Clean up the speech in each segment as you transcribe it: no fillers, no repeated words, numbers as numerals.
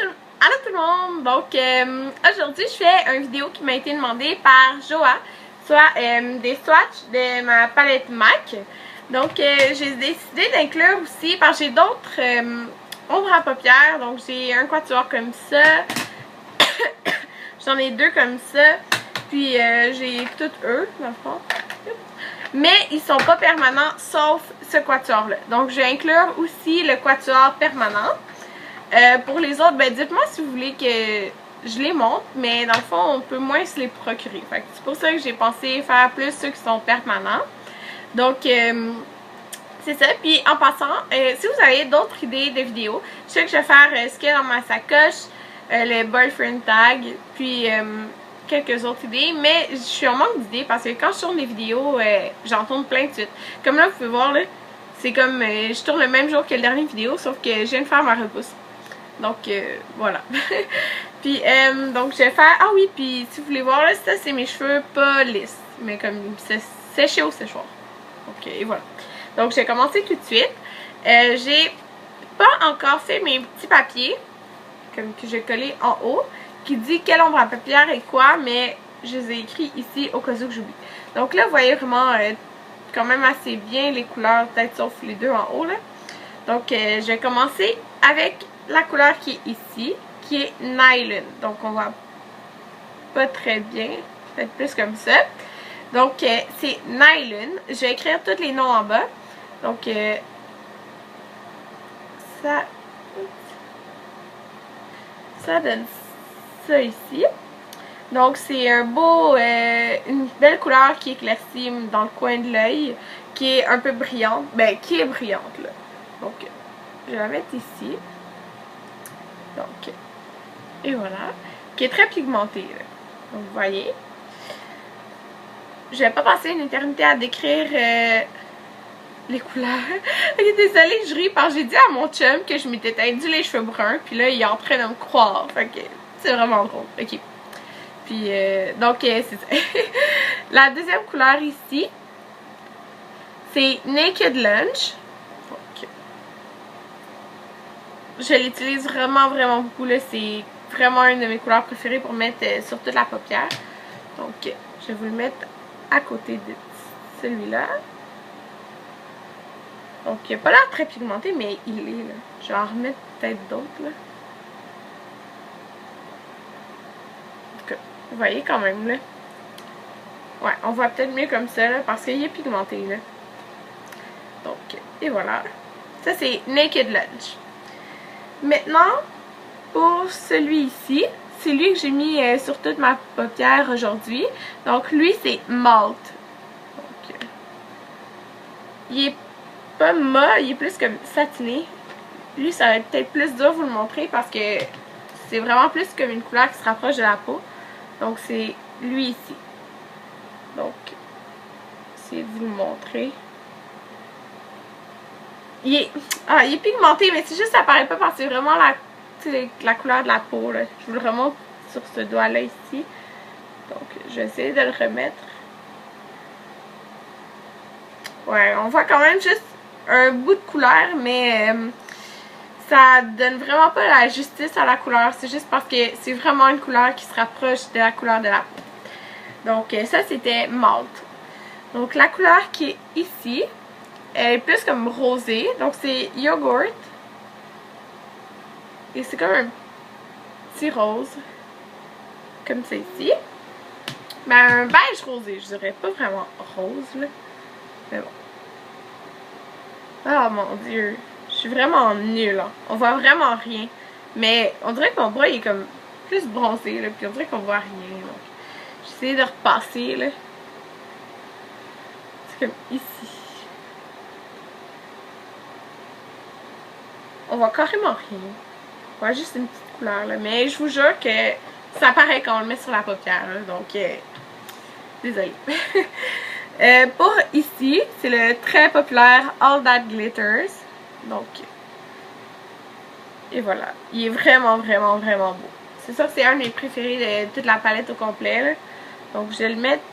Allô tout le monde! Donc aujourd'hui je fais une vidéo qui m'a été demandée par Joa, soit des swatchs de ma palette MAC. Donc j'ai décidé d'inclure aussi, parce que j'ai d'autres ombres à paupières. Donc j'ai un quatuor comme ça, j'en ai deux comme ça, puis j'ai toutes eux dans le fond. Mais ils sont pas permanents sauf ce quatuor là. Donc je vais inclure aussi le quatuor permanent. Pour les autres, ben dites-moi si vous voulez que je les montre, mais dans le fond, on peut moins se les procurer. Fait que c'est pour ça que j'ai pensé faire plus ceux qui sont permanents. Donc, c'est ça. Puis en passant, si vous avez d'autres idées de vidéos, je sais que je vais faire ce qu'il y a dans ma sacoche, le boyfriend tag, puis quelques autres idées, mais je suis en manque d'idées parce que quand je tourne des vidéos, j'en tourne plein de suite. Comme là, vous pouvez voir, là, c'est comme je tourne le même jour que la dernière vidéo, sauf que je viens de faire ma repousse. Donc voilà. Puis donc je vais faire. Ah oui, puis si vous voulez voir là, ça c'est mes cheveux pas lisses, mais comme c'est séché au séchoir. Ok, et voilà. Donc je vais commencer tout de suite. J'ai pas encore fait mes petits papiers, comme que j'ai collé en haut, qui dit quelle ombre à paupières et quoi, mais je les ai écrits ici au cas où que j'oublie. Donc là vous voyez vraiment quand même assez bien les couleurs, peut-être sauf les deux en haut là. Donc je vais commencer avec la couleur qui est ici, qui est Nylon. Donc on voit pas très bien, peut-être plus comme ça. Donc c'est Nylon. Je vais écrire tous les noms en bas. Donc ça donne ça ici. Donc c'est un beau, une belle couleur qui éclaircit dans le coin de l'œil, qui est un peu brillante, ben qui est brillante là. Donc je vais la mettre ici. Donc, et voilà, qui est très pigmenté là. Donc vous voyez, je vais pas passer une éternité à décrire les couleurs. Ok, désolée, je ris parce que j'ai dit à mon chum que je m'étais teindu les cheveux bruns, puis là il est en train de me croire, fait que c'est vraiment drôle. Ok, puis donc c'est ça. La deuxième couleur ici, c'est Naked Lunch. Je l'utilise vraiment beaucoup là, c'est vraiment une de mes couleurs préférées pour mettre sur toute la paupière. Donc je vais vous le mettre à côté de celui-là. Donc il n'a pas l'air très pigmenté, mais il est là. Je vais en remettre peut-être d'autres là. En tout cas, vous voyez quand même là. Ouais, on voit peut-être mieux comme ça là, parce qu'il est pigmenté là. Donc, et voilà. Ça c'est Naked Lunch. Maintenant, pour celui ici, c'est lui que j'ai mis sur toute ma paupière aujourd'hui. Donc lui, c'est Malt. Donc, il est pas mat, il est plus comme satiné. Lui, ça va être peut-être plus dur de vous le montrer parce que c'est vraiment plus comme une couleur qui se rapproche de la peau. Donc c'est lui ici. Donc, essayez de vous le montrer. Il est pigmenté, mais c'est juste ça paraît pas parce que c'est vraiment la couleur de la peau là. Je vous le remonte sur ce doigt là ici. Donc je vais essayer de le remettre. Ouais, on voit quand même juste un bout de couleur, mais ça donne vraiment pas la justice à la couleur. C'est juste parce que c'est vraiment une couleur qui se rapproche de la couleur de la peau. Donc ça c'était Malt. Donc la couleur qui est ici, elle est plus comme rosée, donc c'est Yogurt. Et c'est comme un petit rose, comme c'est ici. Mais un beige rosé, je dirais pas vraiment rose là. Mais bon. Oh mon dieu, je suis vraiment nulle. Hein. On voit vraiment rien. Mais on dirait que mon bras il est comme plus bronzé là, puis on dirait qu'on voit rien. Donc j'essaie de repasser là. C'est comme ici. On voit carrément rien. On voit juste une petite couleur là. Mais je vous jure que ça paraît quand on le met sur la paupière. Là, donc, désolée. Pour ici, c'est le très populaire All That Glitters. Donc, et voilà. Il est vraiment beau. C'est sûr que c'est un de mes préférés de toute la palette au complet. Là. Donc, je vais le mettre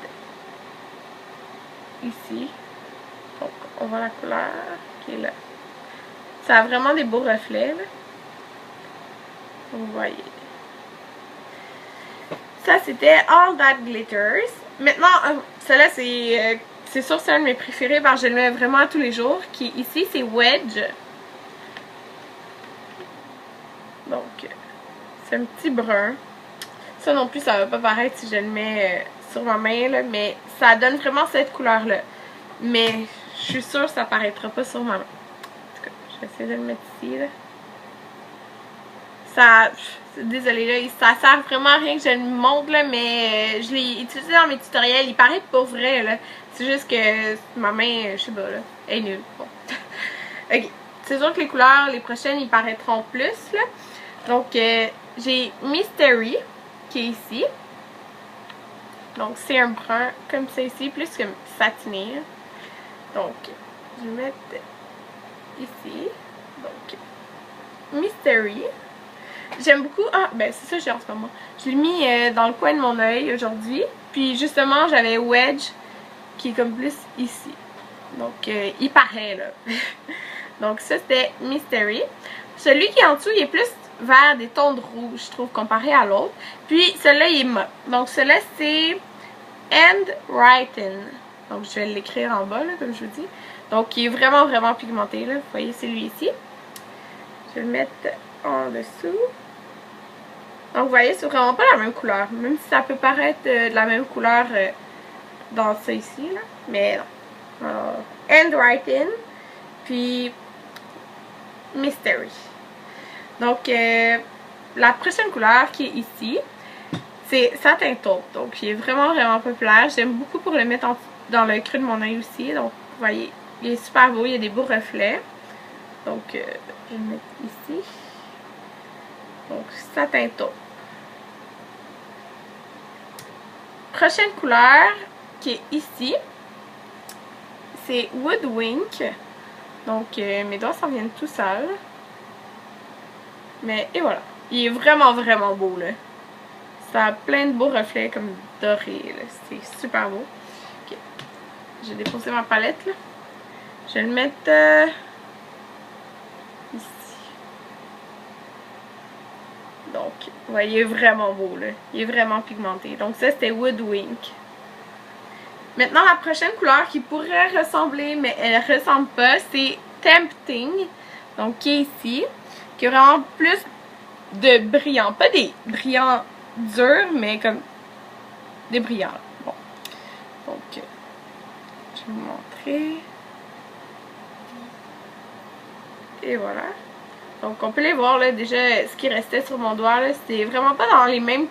ici. Donc, on voit la couleur qui est là. Ça a vraiment des beaux reflets. Là. Vous voyez. Ça, c'était All That Glitters. Maintenant, celui-là, c'est sûr, c'est un de mes préférés parce que je le mets vraiment tous les jours. Qui ici, c'est Wedge. Donc, c'est un petit brun. Ça non plus, ça va pas paraître si je le mets sur ma main, là, mais ça donne vraiment cette couleur-là. Mais je suis sûre que ça paraîtra pas sur ma main. En tout cas, je vais essayer de le mettre ici, là. Ça, désolée là, ça sert vraiment à rien que je le montre là, mais je l'ai utilisé dans mes tutoriels. Il paraît pas vrai là. C'est juste que ma main, je sais pas là, est nulle. Bon. Ok. C'est sûr que les couleurs, les prochaines, ils paraîtront plus là. Donc j'ai Mystery qui est ici. Donc c'est un brun comme ça ici, plus comme satiné. Donc je vais mettre ici. Donc Mystery. J'aime beaucoup. Ah, ben c'est ça que j'ai en ce moment. Je l'ai mis dans le coin de mon œil aujourd'hui. Puis justement, j'avais Wedge qui est comme plus ici. Donc, il paraît là. Donc, ça c'était Mystery. Celui qui est en dessous, il est plus vers des tons de rouge, je trouve, comparé à l'autre. Puis, celui-là, il est mat. Donc, celui-là, c'est Handwritten. Donc, je vais l'écrire en bas, là, comme je vous dis. Donc, il est vraiment, vraiment pigmenté, là. Vous voyez, c'est lui ici. Je vais le mettre en dessous. Donc vous voyez, c'est vraiment pas la même couleur. Même si ça peut paraître de la même couleur dans ça ici, là. Mais non. Handwriting. Puis Mystery. Donc la prochaine couleur qui est ici, c'est Satin Taupe. Donc il est vraiment, vraiment populaire. J'aime beaucoup pour le mettre dans le creux de mon œil aussi. Donc vous voyez, il est super beau. Il y a des beaux reflets. Donc je vais le mettre ici. Donc Satin Taupe. Prochaine couleur qui est ici, c'est Woodwink. Donc mes doigts s'en viennent tout seuls. Mais et voilà. Il est vraiment vraiment beau là. Ça a plein de beaux reflets comme dorés. C'est super beau. Okay. J'ai déposé ma palette là. Je vais le mettre ici. Donc, vous voyez, il est vraiment beau là. Il est vraiment pigmenté. Donc ça c'était Woodwink. Maintenant la prochaine couleur qui pourrait ressembler, mais elle ressemble pas, c'est Tempting. Donc qui est ici. Qui a vraiment plus de brillants. Pas des brillants durs, mais comme des brillants. Bon. Donc, je vais vous montrer. Et voilà. Donc, on peut les voir là, déjà, ce qui restait sur mon doigt, là, c'était vraiment pas dans les mêmes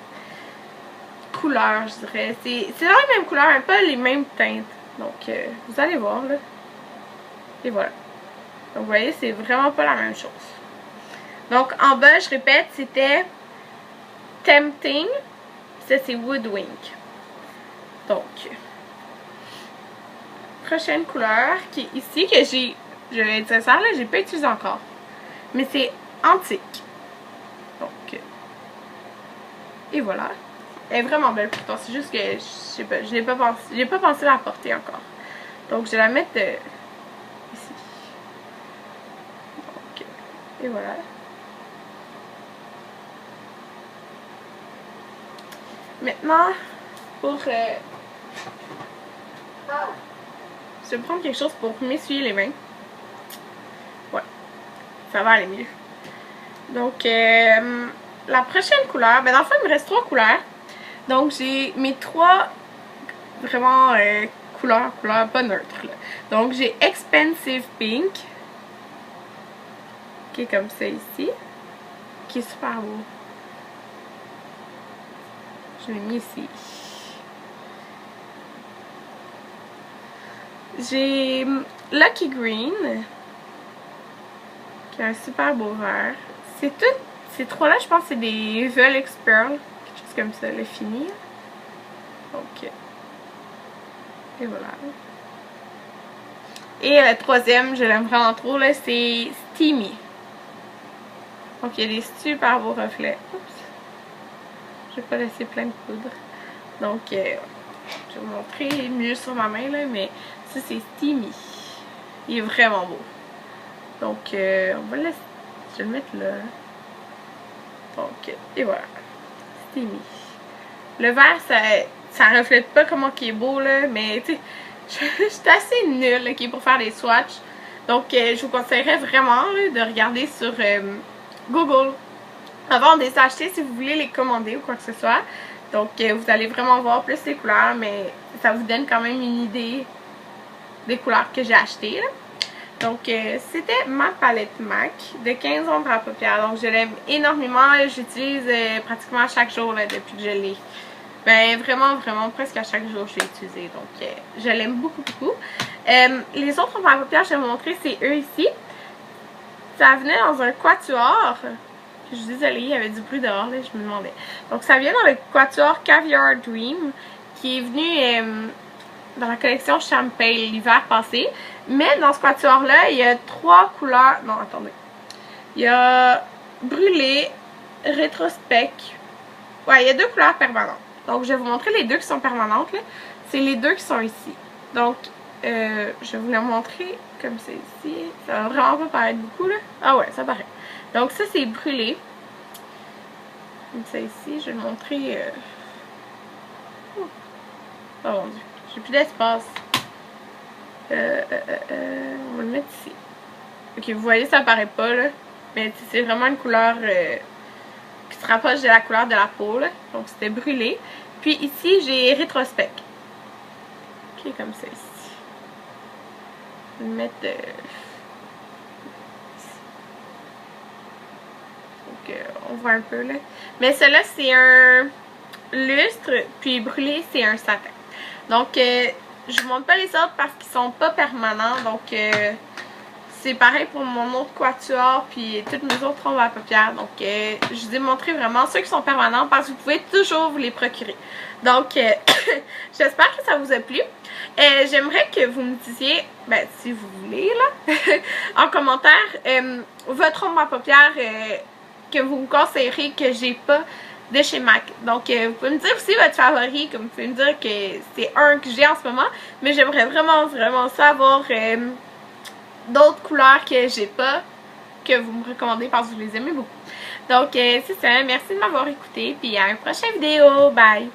couleurs, je dirais. C'est dans les mêmes couleurs, mais pas les mêmes teintes. Donc, vous allez voir, là. Et voilà. Donc, vous voyez, c'est vraiment pas la même chose. Donc, en bas, je répète, c'était Tempting. Ça, c'est Woodwink. Donc, prochaine couleur qui est ici, que je vais être sincère, là, j'ai pas utilisé encore. Mais c'est Antique. Donc, et voilà. Elle est vraiment belle pourtant. C'est juste que, je sais pas, je n'ai pas pensé la porter encore. Donc, je vais la mettre ici. Donc, et voilà. Maintenant, pour... je vais prendre quelque chose pour m'essuyer les mains. Ouais, ça va aller mieux. Donc, la prochaine couleur, ben dans le fond, il me reste 3 couleurs. Donc, j'ai mes 3 vraiment couleurs pas neutres. Là. Donc, j'ai Expensive Pink, qui est comme ça ici, qui est super beau. Je l'ai mis ici. J'ai Lucky Green, qui a un super beau vert. C'est tout. Ces 3-là, je pense que c'est des Velux Pearl, quelque chose comme ça, le fini. Donc, et voilà. Et la troisième, je l'aime vraiment trop, là, c'est Steamy. Donc, il y a des super beaux reflets. Oups. Je vais pas laisser plein de poudre. Donc, je vais vous montrer mieux sur ma main, là, mais ça, c'est Steamy. Il est vraiment beau. Donc, on va le laisser. Je vais le mettre là. Donc, et voilà. C'était mis. Le vert, ça reflète pas comment il est beau, là, mais tu sais, je suis assez nulle, ok, pour faire des swatchs. Donc, je vous conseillerais vraiment là, de regarder sur Google avant de les acheter si vous voulez les commander ou quoi que ce soit. Donc, vous allez vraiment voir plus les couleurs, mais ça vous donne quand même une idée des couleurs que j'ai achetées, là. Donc, c'était ma palette MAC de 15 ombres à paupières. Donc, je l'aime énormément. J'utilise pratiquement à chaque jour là, depuis que je l'ai. Ben, vraiment, vraiment, presque à chaque jour, je l'ai utilisé. Donc, je l'aime beaucoup, beaucoup. Les autres ombres à paupières, je vais vous montrer, c'est eux ici. Ça venait dans un quatuor. Je suis désolée, il y avait du bruit dehors, là, je me demandais. Donc, ça vient dans le quatuor Caviar Dream, qui est venu dans la collection Champagne l'hiver passé. Mais dans ce quatuor-là, il y a 3 couleurs. Non, attendez. Il y a brûlé, rétrospect. Ouais, il y a 2 couleurs permanentes. Donc, je vais vous montrer les 2 qui sont permanentes. C'est les 2 qui sont ici. Donc, je vais vous les montrer comme c'est ici. Ça va vraiment pas paraître beaucoup, là. Ah ouais, ça paraît. Donc, ça, c'est brûlé. Comme ça ici. Je vais le montrer. Oh mon dieu. J'ai plus d'espace. On va le mettre ici. Ok, vous voyez, ça paraît pas, là. Mais c'est vraiment une couleur qui se rapproche de la couleur de la peau, là. Donc, c'était brûlé. Puis ici, j'ai rétrospect. Ok, comme ça, ici. Je vais le mettre ici. Donc, on voit un peu, là. Mais celui-là, c'est un lustre. Puis brûlé, c'est un satin. Donc, je vous montre pas les autres parce qu'ils sont pas permanents. Donc, c'est pareil pour mon autre quatuor puis toutes mes autres ombres à paupières. Donc, je vous ai montré vraiment ceux qui sont permanents parce que vous pouvez toujours vous les procurer. Donc, j'espère que ça vous a plu. J'aimerais que vous me disiez, ben, si vous voulez, là, en commentaire, votre ombre à paupières que vous me conseillerez que j'ai pas de chez MAC. Donc, vous pouvez me dire aussi votre favori, comme vous pouvez me dire que c'est un que j'ai en ce moment, mais j'aimerais vraiment, vraiment savoir d'autres couleurs que j'ai pas, que vous me recommandez parce que vous les aimez beaucoup. Donc, c'est ça. Merci de m'avoir écouté, puis à une prochaine vidéo. Bye!